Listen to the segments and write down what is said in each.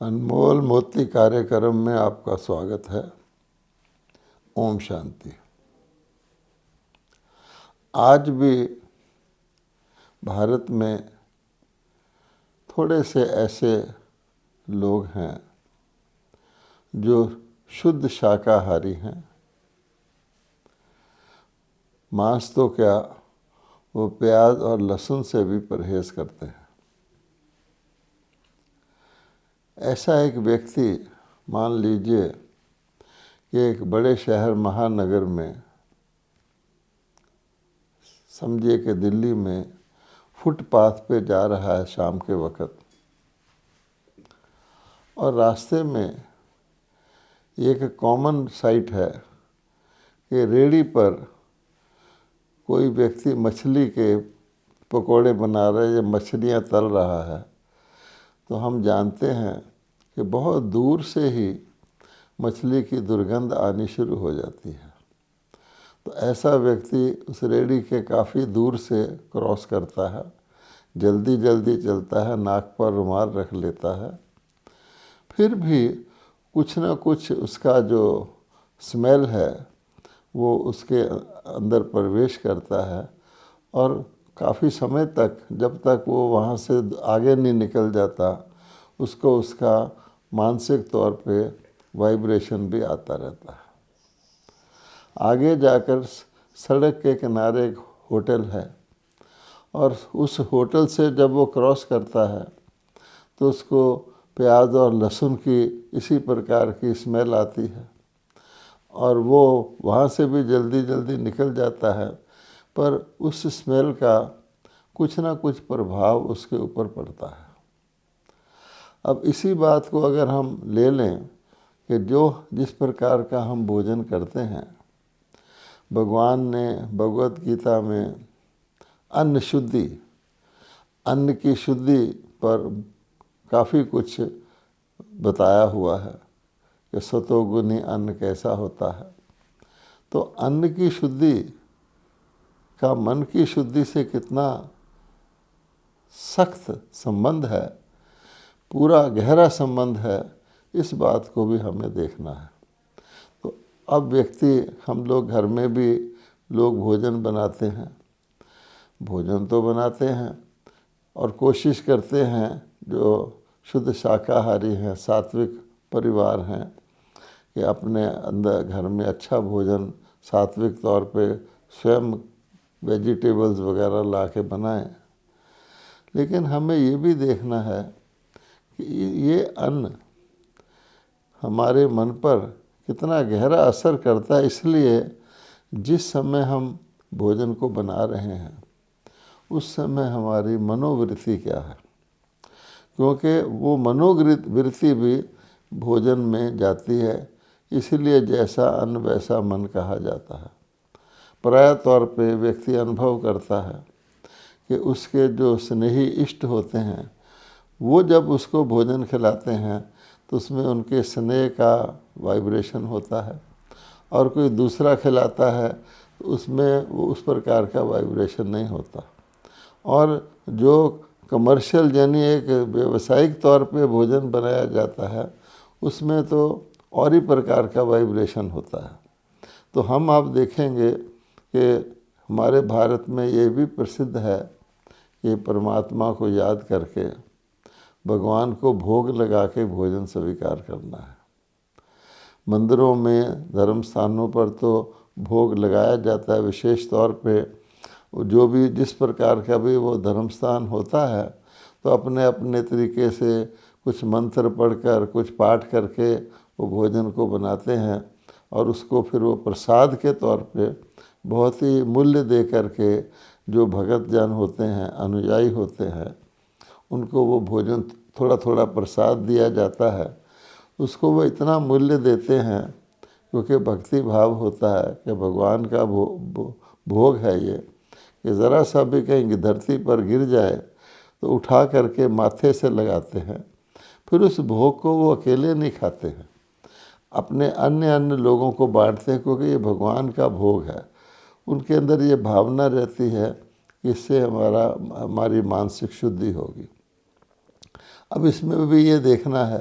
अनमोल मोती कार्यक्रम में आपका स्वागत है। ओम शांति। आज भी भारत में थोड़े से ऐसे लोग हैं जो शुद्ध शाकाहारी हैं। मांस तो क्या, वो प्याज और लहसुन से भी परहेज करते हैं। ऐसा एक व्यक्ति, मान लीजिए कि एक बड़े शहर महानगर में, समझिए कि दिल्ली में, फुटपाथ पे जा रहा है शाम के वक़्त, और रास्ते में एक कॉमन साइट है कि रेहड़ी पर कोई व्यक्ति मछली के पकोड़े बना रहा है या मछलियाँ तल रहा है। तो हम जानते हैं कि बहुत दूर से ही मछली की दुर्गंध आनी शुरू हो जाती है। तो ऐसा व्यक्ति उस रेहड़ी के काफ़ी दूर से क्रॉस करता है, जल्दी जल्दी चलता है, नाक पर रुमाल रख लेता है। फिर भी कुछ ना कुछ उसका जो स्मेल है वो उसके अंदर प्रवेश करता है, और काफ़ी समय तक, जब तक वो वहाँ से आगे नहीं निकल जाता, उसको उसका मानसिक तौर पे वाइब्रेशन भी आता रहता है। आगे जाकर सड़क के किनारे एक होटल है, और उस होटल से जब वो क्रॉस करता है तो उसको प्याज और लहसुन की इसी प्रकार की स्मेल आती है, और वो वहाँ से भी जल्दी जल्दी निकल जाता है। पर उस स्मेल का कुछ ना कुछ प्रभाव उसके ऊपर पड़ता है। अब इसी बात को अगर हम ले लें कि जिस प्रकार का हम भोजन करते हैं, भगवान ने भगवत गीता में अन्न की शुद्धि पर काफ़ी कुछ बताया हुआ है कि सतोगुणी अन्न कैसा होता है। तो अन्न की शुद्धि का मन की शुद्धि से कितना सख्त संबंध है, पूरा गहरा संबंध है, इस बात को भी हमें देखना है। तो अब हम लोग घर में भी लोग भोजन बनाते हैं, भोजन तो बनाते हैं और कोशिश करते हैं, जो शुद्ध शाकाहारी हैं, सात्विक परिवार हैं, कि अपने अंदर घर में अच्छा भोजन सात्विक तौर पे स्वयं वेजिटेबल्स वगैरह ला के बनाएं। लेकिन हमें ये भी देखना है कि ये अन्न हमारे मन पर कितना गहरा असर करता है। इसलिए जिस समय हम भोजन को बना रहे हैं उस समय हमारी मनोवृत्ति क्या है, क्योंकि वो मनोवृत्ति भी भोजन में जाती है। इसलिए जैसा अन्न वैसा मन कहा जाता है। प्राय तौर पे व्यक्ति अनुभव करता है कि उसके जो स्नेही इष्ट होते हैं, वो जब उसको भोजन खिलाते हैं तो उसमें उनके स्नेह का वाइब्रेशन होता है, और कोई दूसरा खिलाता है तो उसमें वो उस प्रकार का वाइब्रेशन नहीं होता। और जो कमर्शियल यानी एक व्यावसायिक तौर पे भोजन बनाया जाता है, उसमें तो और ही प्रकार का वाइब्रेशन होता है। तो हम आप देखेंगे कि हमारे भारत में ये भी प्रसिद्ध है कि परमात्मा को याद करके भगवान को भोग लगा के भोजन स्वीकार करना है। मंदिरों में, धर्म स्थानों पर तो भोग लगाया जाता है विशेष तौर पे। जो भी जिस प्रकार का भी वो धर्म स्थान होता है, तो अपने अपने तरीके से कुछ मंत्र पढ़कर, कुछ पाठ करके वो भोजन को बनाते हैं, और उसको फिर वो प्रसाद के तौर पे बहुत ही मूल्य दे करके जो भगत जन होते हैं, अनुयायी होते हैं, उनको वो भोजन थोड़ा थोड़ा प्रसाद दिया जाता है। उसको वो इतना मूल्य देते हैं क्योंकि भक्ति भाव होता है कि भगवान का भोग है ये, कि ज़रा सा भी कहीं धरती पर गिर जाए तो उठा करके माथे से लगाते हैं। फिर उस भोग को वो अकेले नहीं खाते हैं, अपने अन्य लोगों को बांटते हैं, क्योंकि ये भगवान का भोग है। उनके अंदर ये भावना रहती है कि इससे हमारी मानसिक शुद्धि होगी। अब इसमें भी ये देखना है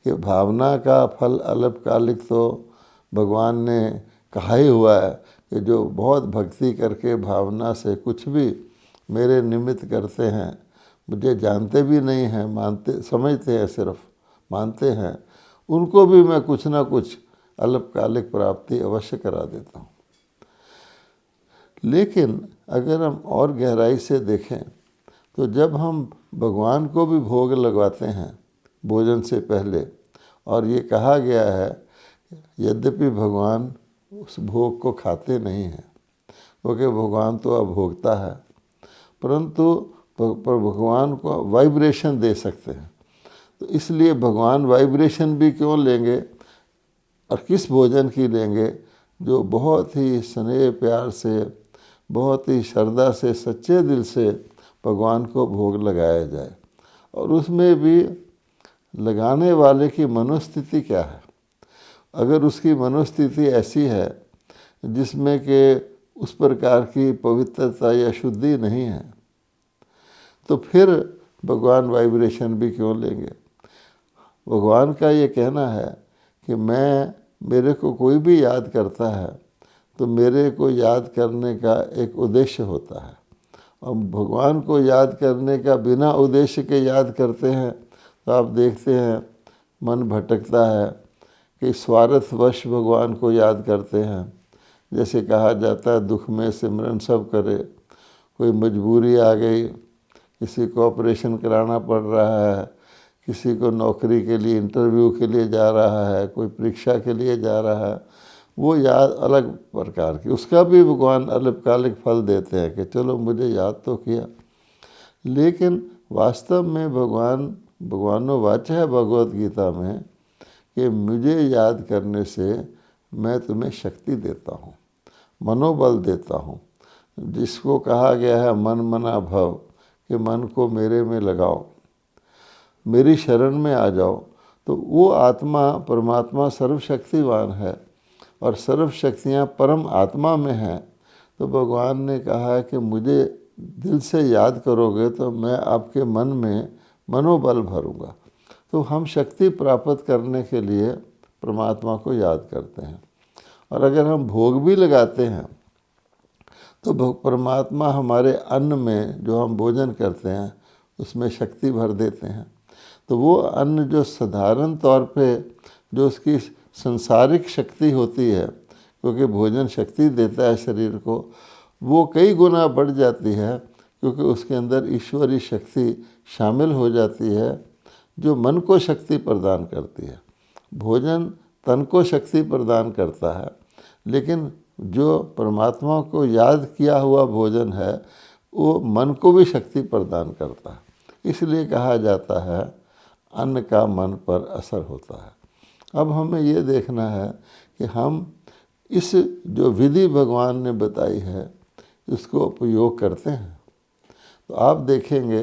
कि भावना का फल अल्पकालिक तो भगवान ने कहा ही हुआ है कि जो बहुत भक्ति करके भावना से कुछ भी मेरे निमित्त करते हैं, मुझे जानते भी नहीं हैं, मानते समझते हैं, सिर्फ मानते हैं, उनको भी मैं कुछ ना कुछ अल्पकालिक प्राप्ति अवश्य करा देता हूँ। लेकिन अगर हम और गहराई से देखें तो जब हम भगवान को भी भोग लगवाते हैं भोजन से पहले, और ये कहा गया है यद्यपि भगवान उस भोग को खाते नहीं हैं क्योंकि भगवान तो अभोक्ता है, परंतु पर भगवान को वाइब्रेशन दे सकते हैं। तो इसलिए भगवान वाइब्रेशन भी क्यों लेंगे और किस भोजन की लेंगे, जो बहुत ही स्नेह प्यार से, बहुत ही श्रद्धा से, सच्चे दिल से भगवान को भोग लगाया जाए। और उसमें भी लगाने वाले की मनोस्थिति क्या है। अगर उसकी मनोस्थिति ऐसी है जिसमें कि उस प्रकार की पवित्रता या शुद्धि नहीं है, तो फिर भगवान वाइब्रेशन भी क्यों लेंगे। भगवान का ये कहना है कि मेरे को कोई भी याद करता है तो मेरे को याद करने का एक उद्देश्य होता है, और भगवान को याद करने का बिना उद्देश्य के याद करते हैं तो आप देखते हैं मन भटकता है कि स्वार्थवश भगवान को याद करते हैं। जैसे कहा जाता है दुख में सिमरन सब करे, कोई मजबूरी आ गई, किसी को ऑपरेशन कराना पड़ रहा है, किसी को नौकरी के लिए इंटरव्यू के लिए जा रहा है, कोई परीक्षा के लिए जा रहा है, वो याद अलग प्रकार की, उसका भी भगवान अल्पकालिक फल देते हैं कि चलो मुझे याद तो किया। लेकिन वास्तव में भगवानोवाच है भगवत गीता में कि मुझे याद करने से मैं तुम्हें शक्ति देता हूँ, मनोबल देता हूँ, जिसको कहा गया है मन मना भव, कि मन को मेरे में लगाओ, मेरी शरण में आ जाओ। तो वो आत्मा परमात्मा सर्वशक्तिवान है और सर्व शक्तियाँ परम आत्मा में हैं। तो भगवान ने कहा है कि मुझे दिल से याद करोगे तो मैं आपके मन में मनोबल भरूंगा। तो हम शक्ति प्राप्त करने के लिए परमात्मा को याद करते हैं, और अगर हम भोग भी लगाते हैं तो परमात्मा हमारे अन्न में जो हम भोजन करते हैं उसमें शक्ति भर देते हैं। तो वो अन्न जो साधारण तौर पे जो उसकी संसारिक शक्ति होती है, क्योंकि भोजन शक्ति देता है शरीर को, वो कई गुना बढ़ जाती है क्योंकि उसके अंदर ईश्वरीय शक्ति शामिल हो जाती है जो मन को शक्ति प्रदान करती है। भोजन तन को शक्ति प्रदान करता है, लेकिन जो परमात्मा को याद किया हुआ भोजन है वो मन को भी शक्ति प्रदान करता है। इसलिए कहा जाता है अन्न का मन पर असर होता है। अब हमें ये देखना है कि हम इस जो विधि भगवान ने बताई है इसको उपयोग करते हैं। तो आप देखेंगे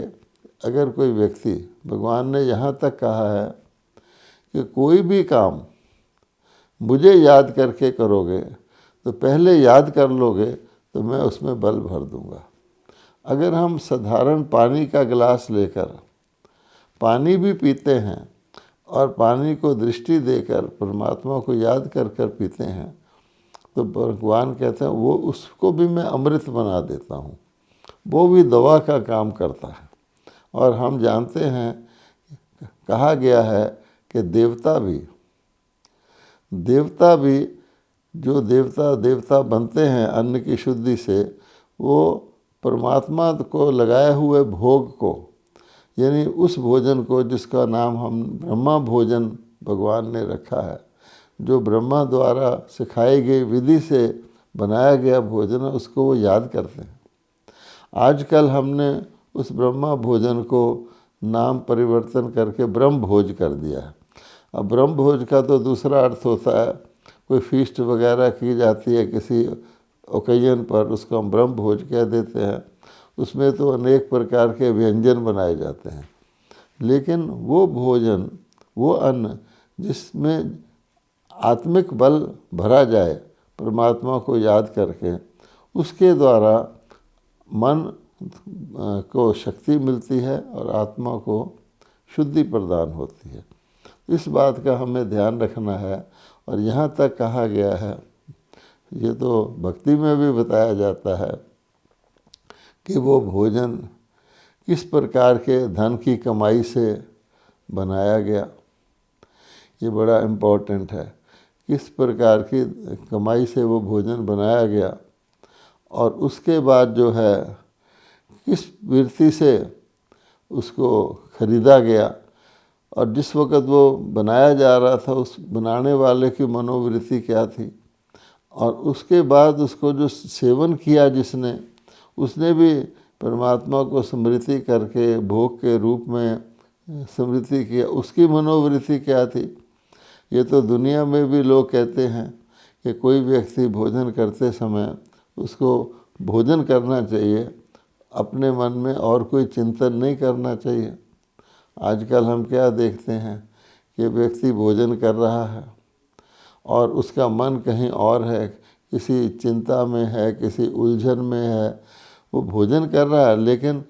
अगर कोई व्यक्ति, भगवान ने यहाँ तक कहा है कि कोई भी काम मुझे याद करके करोगे तो पहले याद कर लोगे तो मैं उसमें बल भर दूंगा। अगर हम साधारण पानी का गिलास लेकर पानी भी पीते हैं और पानी को दृष्टि देकर परमात्मा को याद कर कर पीते हैं तो भगवान कहते हैं वो उसको भी मैं अमृत बना देता हूँ, वो भी दवा का काम करता है। और हम जानते हैं कहा गया है कि देवता भी जो देवता बनते हैं अन्न की शुद्धि से, वो परमात्मा को लगाए हुए भोग को, यानी उस भोजन को जिसका नाम हम ब्रह्मा भोजन भगवान ने रखा है, जो ब्रह्मा द्वारा सिखाई गई विधि से बनाया गया भोजन है, उसको वो याद करते हैं। आजकल हमने उस ब्रह्मा भोजन को नाम परिवर्तन करके ब्रह्म भोज कर दिया है। अब ब्रह्म भोज का तो दूसरा अर्थ होता है, कोई फीस्ट वगैरह की जाती है किसी ओकेजन पर, उसको हम ब्रह्म भोज कह देते हैं। उसमें तो अनेक प्रकार के व्यंजन बनाए जाते हैं, लेकिन वो भोजन, वो अन्न जिसमें आत्मिक बल भरा जाए परमात्मा को याद करके, उसके द्वारा मन को शक्ति मिलती है और आत्मा को शुद्धि प्रदान होती है। इस बात का हमें ध्यान रखना है। और यहाँ तक कहा गया है, ये तो भक्ति में भी बताया जाता है कि वो भोजन किस प्रकार के धन की कमाई से बनाया गया। ये बड़ा इम्पोर्टेंट है, किस प्रकार की कमाई से वो भोजन बनाया गया और उसके बाद जो है किस वृत्ति से उसको खरीदा गया, और जिस वक़्त वो बनाया जा रहा था उस बनाने वाले की मनोवृत्ति क्या थी, और उसके बाद उसको जो सेवन किया जिसने, उसने भी परमात्मा को स्मृति करके भोग के रूप में स्मृति किया, उसकी मनोवृत्ति क्या थी। ये तो दुनिया में भी लोग कहते हैं कि कोई व्यक्ति भोजन करते समय उसको भोजन करना चाहिए, अपने मन में और कोई चिंतन नहीं करना चाहिए। आजकल हम क्या देखते हैं कि व्यक्ति भोजन कर रहा है और उसका मन कहीं और है, किसी चिंता में है, किसी उलझन में है। वो भोजन कर रहा है लेकिन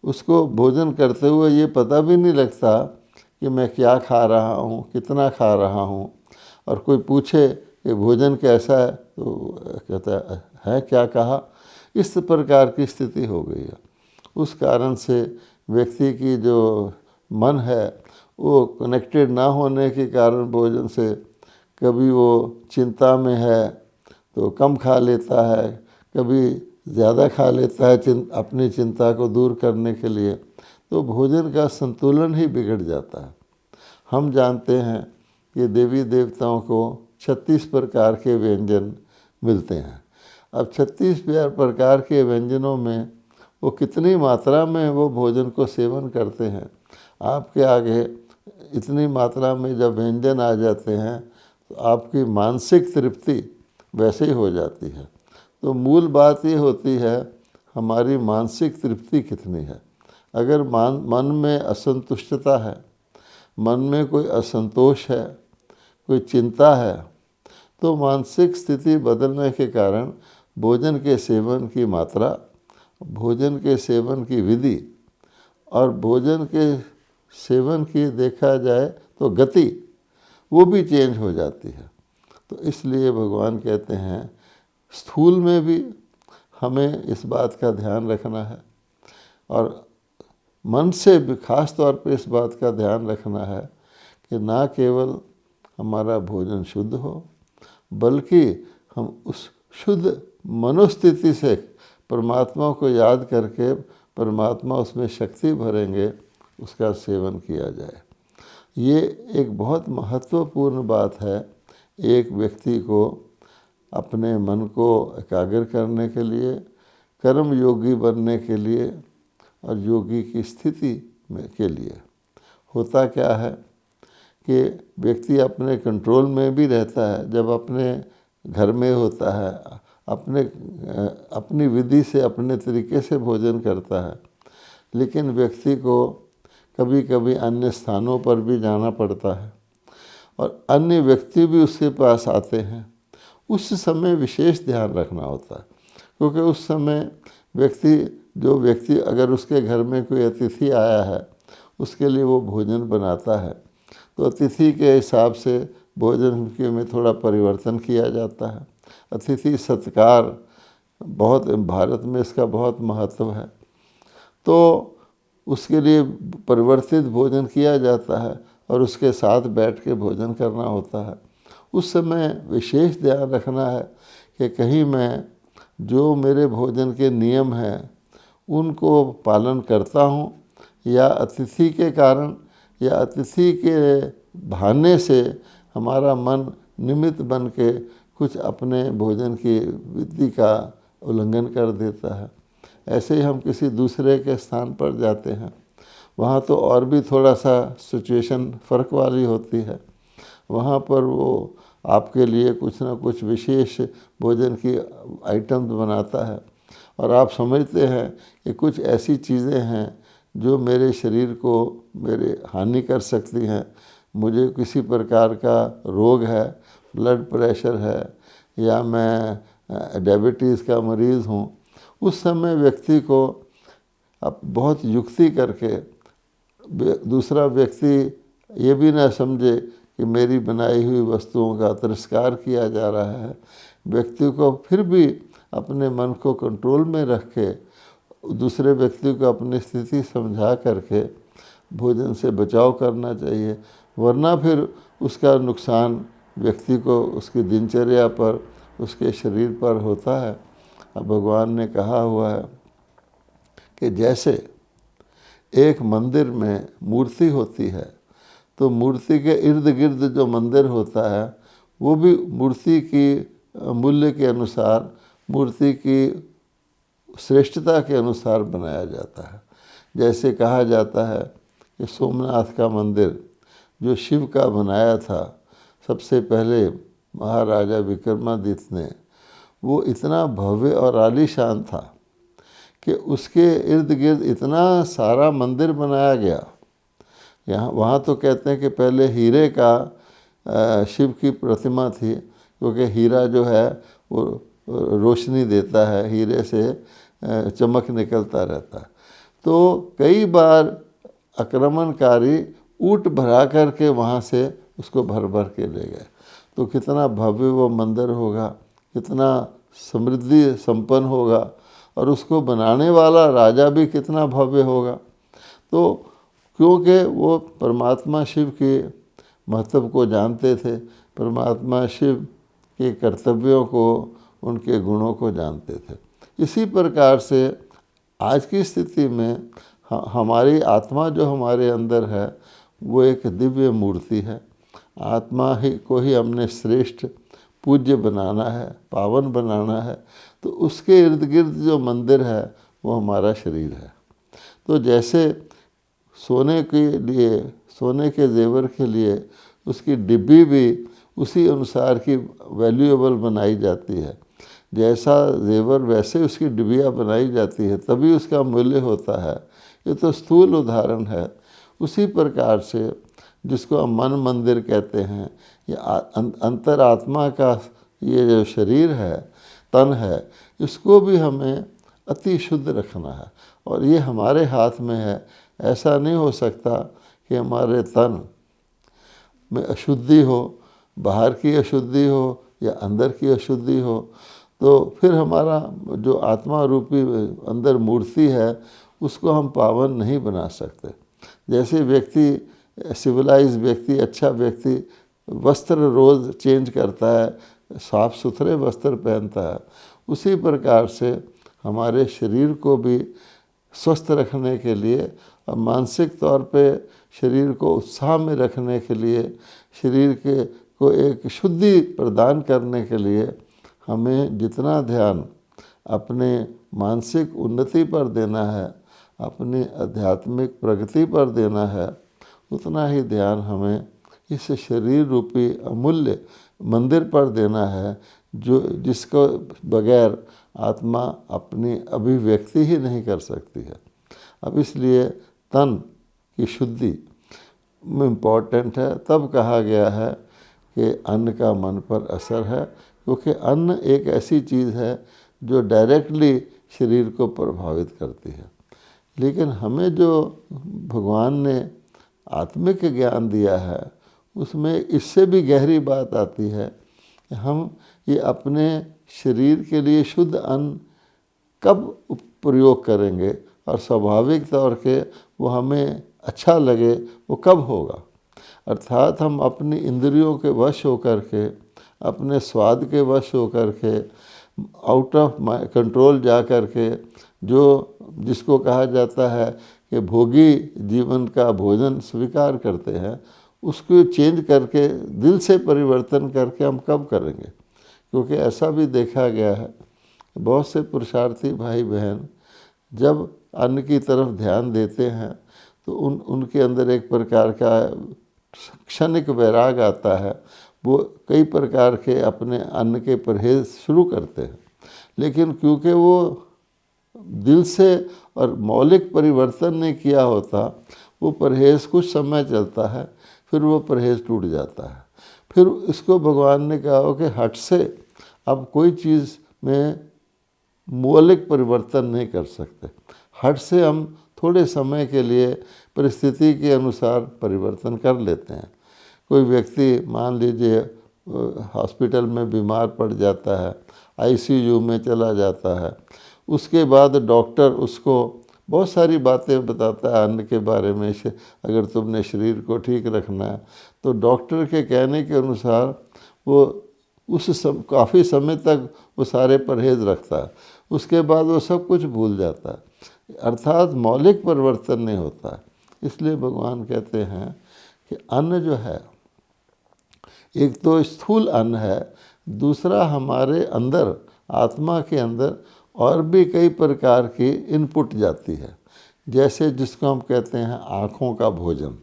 उसको भोजन करते हुए ये पता भी नहीं लगता कि मैं क्या खा रहा हूँ, कितना खा रहा हूँ। और कोई पूछे कि भोजन कैसा है तो कहता है क्या कहा। इस प्रकार की स्थिति हो गई है। उस कारण से व्यक्ति की जो मन है वो कनेक्टेड ना होने के कारण भोजन से कभी वो चिंता में है तो कम खा लेता है, कभी ज़्यादा खा लेता है अपनी चिंता को दूर करने के लिए, तो भोजन का संतुलन ही बिगड़ जाता है। हम जानते हैं कि देवी देवताओं को 36 प्रकार के व्यंजन मिलते हैं। अब 36 प्रकार के व्यंजनों में वो कितनी मात्रा में वो भोजन को सेवन करते हैं। आपके आगे इतनी मात्रा में जब व्यंजन आ जाते हैं तो आपकी मानसिक तृप्ति वैसे ही हो जाती है। तो मूल बात ये होती है हमारी मानसिक तृप्ति कितनी है। अगर मन में असंतुष्टता है, मन में कोई असंतोष है, कोई चिंता है, तो मानसिक स्थिति बदलने के कारण भोजन के सेवन की मात्रा, भोजन के सेवन की विधि और भोजन के सेवन की देखा जाए तो गति, वो भी चेंज हो जाती है। तो इसलिए भगवान कहते हैं स्थूल में भी हमें इस बात का ध्यान रखना है और मन से भी खास तौर पे इस बात का ध्यान रखना है कि ना केवल हमारा भोजन शुद्ध हो, बल्कि हम उस शुद्ध मनोस्थिति से परमात्मा को याद करके परमात्मा उसमें शक्ति भरेंगे, उसका सेवन किया जाए। ये एक बहुत महत्वपूर्ण बात है एक व्यक्ति को अपने मन को एकाग्र करने के लिए, कर्म योगी बनने के लिए और योगी की स्थिति में के लिए। होता क्या है कि व्यक्ति अपने कंट्रोल में भी रहता है जब अपने घर में होता है, अपनी विधि से अपने तरीके से भोजन करता है, लेकिन व्यक्ति को कभी कभी अन्य स्थानों पर भी जाना पड़ता है और अन्य व्यक्ति भी उसके पास आते हैं। उस समय विशेष ध्यान रखना होता है, क्योंकि उस समय जो व्यक्ति अगर उसके घर में कोई अतिथि आया है उसके लिए वो भोजन बनाता है, तो अतिथि के हिसाब से भोजन के में थोड़ा परिवर्तन किया जाता है। अतिथि सत्कार बहुत भारत में इसका बहुत महत्व है, तो उसके लिए परिवर्तित भोजन किया जाता है और उसके साथ बैठ के भोजन करना होता है। उस समय विशेष ध्यान रखना है कि कहीं मैं जो मेरे भोजन के नियम हैं उनको पालन करता हूँ या अतिथि के कारण या अतिथि के बहाने से हमारा मन निमित्त बन के कुछ अपने भोजन की विधि का उल्लंघन कर देता है। ऐसे ही हम किसी दूसरे के स्थान पर जाते हैं, वहाँ तो और भी थोड़ा सा सिचुएशन फ़र्क वाली होती है। वहाँ पर वो आपके लिए कुछ ना कुछ विशेष भोजन की आइटम बनाता है और आप समझते हैं कि कुछ ऐसी चीज़ें हैं जो मेरे शरीर को मेरे हानि कर सकती हैं, मुझे किसी प्रकार का रोग है, ब्लड प्रेशर है या मैं डायबिटीज़ का मरीज़ हूँ, उस समय व्यक्ति को अब बहुत युक्ति करके दूसरा व्यक्ति ये भी ना समझे कि मेरी बनाई हुई वस्तुओं का तिरस्कार किया जा रहा है। व्यक्ति को फिर भी अपने मन को कंट्रोल में रख के दूसरे व्यक्ति को अपनी स्थिति समझा करके भोजन से बचाव करना चाहिए, वरना फिर उसका नुकसान व्यक्ति को उसकी दिनचर्या पर, उसके शरीर पर होता है। अब भगवान ने कहा हुआ है कि जैसे एक मंदिर में मूर्ति होती है तो मूर्ति के इर्द गिर्द जो मंदिर होता है वो भी मूर्ति की मूल्य के अनुसार, मूर्ति की श्रेष्ठता के अनुसार बनाया जाता है। जैसे कहा जाता है कि सोमनाथ का मंदिर जो शिव का बनाया था सबसे पहले महाराजा विक्रमादित्य ने, वो इतना भव्य और आलीशान था कि उसके इर्द गिर्द इतना सारा मंदिर बनाया गया। यहाँ वहाँ तो कहते हैं कि पहले हीरे का शिव की प्रतिमा थी, क्योंकि हीरा जो है वो रोशनी देता है, हीरे से चमक निकलता रहता है। तो कई बार आक्रमणकारी ऊँट भरा करके वहाँ से उसको भर भर के ले गए। तो कितना भव्य वो मंदिर होगा, कितना समृद्धि संपन्न होगा, और उसको बनाने वाला राजा भी कितना भव्य होगा। तो क्योंकि वो परमात्मा शिव के महत्व को जानते थे, परमात्मा शिव के कर्तव्यों को, उनके गुणों को जानते थे। इसी प्रकार से आज की स्थिति में हमारी आत्मा जो हमारे अंदर है वो एक दिव्य मूर्ति है। आत्मा ही को ही हमने श्रेष्ठ पूज्य बनाना है, पावन बनाना है। तो उसके इर्द गिर्द जो मंदिर है वो हमारा शरीर है। तो जैसे सोने के लिए, सोने के जेवर के लिए उसकी डिब्बी भी उसी अनुसार की वैल्यूएबल बनाई जाती है, जैसा जेवर वैसे उसकी डिब्बियाँ बनाई जाती है, तभी उसका मूल्य होता है। ये तो स्थूल उदाहरण है। उसी प्रकार से जिसको हम मन मंदिर कहते हैं, ये अंतरात्मा का ये जो शरीर है, तन है, इसको भी हमें अति शुद्ध रखना है। और ये हमारे हाथ में है। ऐसा नहीं हो सकता कि हमारे तन में अशुद्धि हो, बाहर की अशुद्धि हो या अंदर की अशुद्धि हो, तो फिर हमारा जो आत्मा रूपी अंदर मूर्ति है उसको हम पावन नहीं बना सकते। जैसे व्यक्ति, सिविलाइज व्यक्ति, अच्छा व्यक्ति वस्त्र रोज़ चेंज करता है, साफ सुथरे वस्त्र पहनता है, उसी प्रकार से हमारे शरीर को भी स्वस्थ रखने के लिए और मानसिक तौर पे शरीर को उत्साह में रखने के लिए, शरीर के को एक शुद्धि प्रदान करने के लिए हमें जितना ध्यान अपने मानसिक उन्नति पर देना है, अपनी आध्यात्मिक प्रगति पर देना है, उतना ही ध्यान हमें इस शरीर रूपी अमूल्य मंदिर पर देना है, जो जिसको बगैर आत्मा अपनी अभिव्यक्ति ही नहीं कर सकती है। अब इसलिए तन की शुद्धि इम्पॉर्टेंट है। तब कहा गया है कि अन्न का मन पर असर है, क्योंकि अन्न एक ऐसी चीज़ है जो डायरेक्टली शरीर को प्रभावित करती है। लेकिन हमें जो भगवान ने आत्मिक ज्ञान दिया है उसमें इससे भी गहरी बात आती है कि हम ये अपने शरीर के लिए शुद्ध अन्न कब प्रयोग करेंगे और स्वाभाविक तौर के वो हमें अच्छा लगे वो कब होगा। अर्थात हम अपनी इंद्रियों के वश होकर के, अपने स्वाद के वश होकर के, आउट ऑफ कंट्रोल जा कर के, जो जिसको कहा जाता है कि भोगी जीवन का भोजन स्वीकार करते हैं, उसको चेंज करके, दिल से परिवर्तन करके हम कब करेंगे। क्योंकि ऐसा भी देखा गया है, बहुत से पुरुषार्थी भाई बहन जब अन्न की तरफ ध्यान देते हैं तो उनके अंदर एक प्रकार का क्षणिक वैराग आता है। वो कई प्रकार के अपने अन्न के परहेज शुरू करते हैं, लेकिन क्योंकि वो दिल से और मौलिक परिवर्तन नहीं किया होता, वो परहेज कुछ समय चलता है, फिर वो परहेज टूट जाता है। फिर इसको भगवान ने कहा कि हट से अब कोई चीज़ में मौलिक परिवर्तन नहीं कर सकते, हट से हम थोड़े समय के लिए परिस्थिति के अनुसार परिवर्तन कर लेते हैं। कोई व्यक्ति मान लीजिए हॉस्पिटल में बीमार पड़ जाता है, आईसीयू में चला जाता है, उसके बाद डॉक्टर उसको बहुत सारी बातें बताता है अन्न के बारे में। अगर तुमने शरीर को ठीक रखना है तो डॉक्टर के कहने के अनुसार वो काफ़ी समय तक वो सारे परहेज़ रखता है, उसके बाद वो सब कुछ भूल जाता है, अर्थात मौलिक परिवर्तन नहीं होता। इसलिए भगवान कहते हैं कि अन्न जो है, एक तो स्थूल अन्न है, दूसरा हमारे अंदर आत्मा के अंदर और भी कई प्रकार की इनपुट जाती है, जैसे जिसको हम कहते हैं आँखों का भोजन।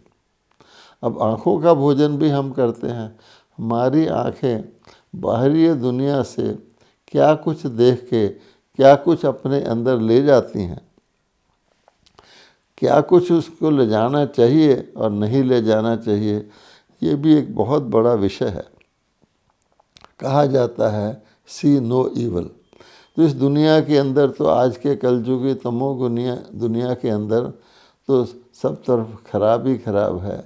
अब आँखों का भोजन भी हम करते हैं। हमारी आँखें बाहरी दुनिया से क्या कुछ देख के क्या कुछ अपने अंदर ले जाती हैं, क्या कुछ उसको ले जाना चाहिए और नहीं ले जाना चाहिए, ये भी एक बहुत बड़ा विषय है। कहा जाता है सी नो ईवल। तो इस दुनिया के अंदर तो आज के कलयुगी तमोगुनिया दुनिया के अंदर तो सब तरफ खराब ही खराब है।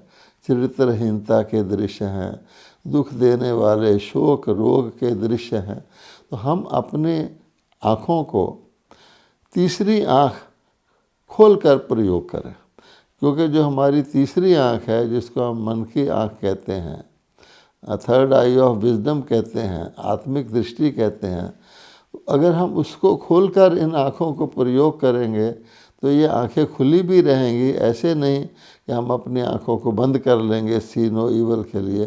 चरित्रहीनता के दृश्य हैं, दुख देने वाले शोक रोग के दृश्य हैं। तो हम अपने आँखों को तीसरी आँख खोलकर प्रयोग करें, क्योंकि जो हमारी तीसरी आँख है, जिसको हम मन की आँख कहते हैं, थर्ड आई ऑफ विजडम कहते हैं, आत्मिक दृष्टि कहते हैं, अगर हम उसको खोलकर इन आँखों को प्रयोग करेंगे तो ये आँखें खुली भी रहेंगी। ऐसे नहीं कि हम अपनी आँखों को बंद कर लेंगे सी नो ईवल के लिए।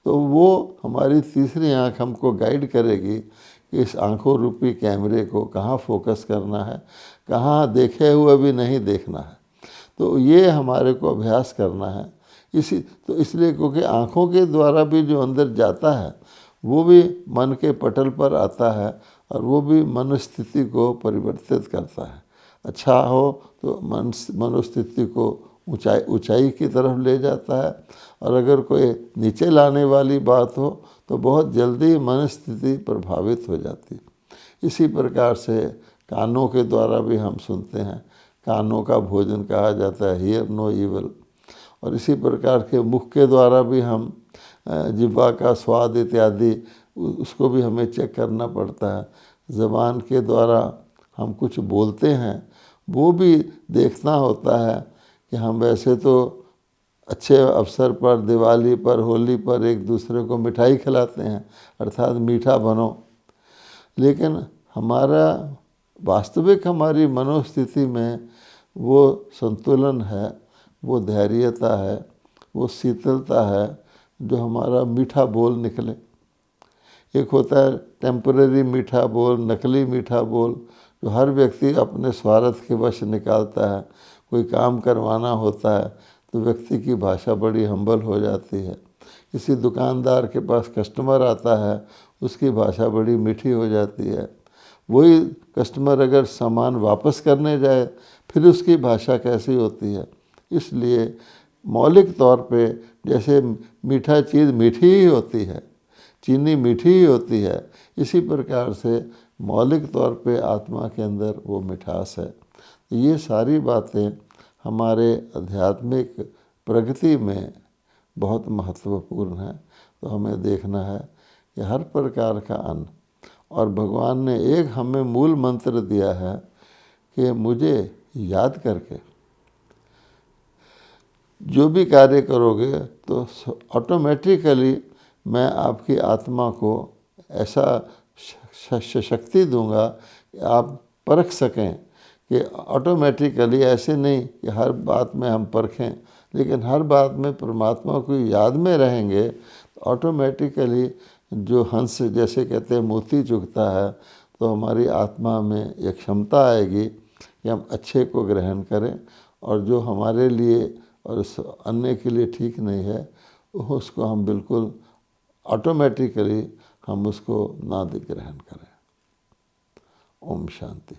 तो वो हमारी तीसरी आँख हमको गाइड करेगी कि इस आँखों रूपी कैमरे को कहाँ फोकस करना है, कहाँ देखे हुए भी नहीं देखना है। तो ये हमारे को अभ्यास करना है। इसलिए क्योंकि आँखों के द्वारा भी जो अंदर जाता है वो भी मन के पटल पर आता है और वो भी मनोस्थिति को परिवर्तित करता है। अच्छा हो तो मनोस्थिति को ऊंचाई की तरफ ले जाता है, और अगर कोई नीचे लाने वाली बात हो तो बहुत जल्दी मनोस्थिति प्रभावित हो जाती है। इसी प्रकार से कानों के द्वारा भी हम सुनते हैं, कानों का भोजन कहा जाता है, हियर नो ईवल। और इसी प्रकार के मुख के द्वारा भी हम जिह्वा का स्वाद इत्यादि उसको भी हमें चेक करना पड़ता है। ज़बान के द्वारा हम कुछ बोलते हैं, वो भी देखना होता है कि हम वैसे तो अच्छे अवसर पर, दिवाली पर, होली पर एक दूसरे को मिठाई खिलाते हैं, अर्थात मीठा बनो, लेकिन हमारा वास्तविक हमारी मनोस्थिति में वो संतुलन है, वो धैर्यता है, वो शीतलता है, जो हमारा मीठा बोल निकले। एक होता है टेम्परेरी मीठा बोल, नकली मीठा बोल, जो हर व्यक्ति अपने स्वार्थ के वश निकालता है। कोई काम करवाना होता है तो व्यक्ति की भाषा बड़ी हम्बल हो जाती है। किसी दुकानदार के पास कस्टमर आता है, उसकी भाषा बड़ी मीठी हो जाती है। वही कस्टमर अगर सामान वापस करने जाए फिर उसकी भाषा कैसी होती है। इसलिए मौलिक तौर पे जैसे मीठा चीज़ मीठी ही होती है, चीनी मीठी ही होती है, इसी प्रकार से मौलिक तौर पे आत्मा के अंदर वो मिठास है। ये सारी बातें हमारे आध्यात्मिक प्रगति में बहुत महत्वपूर्ण है। तो हमें देखना है कि हर प्रकार का अन्न, और भगवान ने एक हमें मूल मंत्र दिया है कि मुझे याद करके जो भी कार्य करोगे तो ऑटोमेटिकली मैं आपकी आत्मा को ऐसा शक्ति दूंगा कि आप परख सकें। कि ऑटोमेटिकली ऐसे नहीं कि हर बात में हम परखें, लेकिन हर बात में परमात्मा को याद में रहेंगे तो ऑटोमेटिकली जो हंस जैसे कहते हैं मोती चुगता है, तो हमारी आत्मा में एक क्षमता आएगी कि हम अच्छे को ग्रहण करें, और जो हमारे लिए और अन्य के लिए ठीक नहीं है उसको हम बिल्कुल ऑटोमेटिकली हम उसको ना ग्रहण करें। ओम शांति।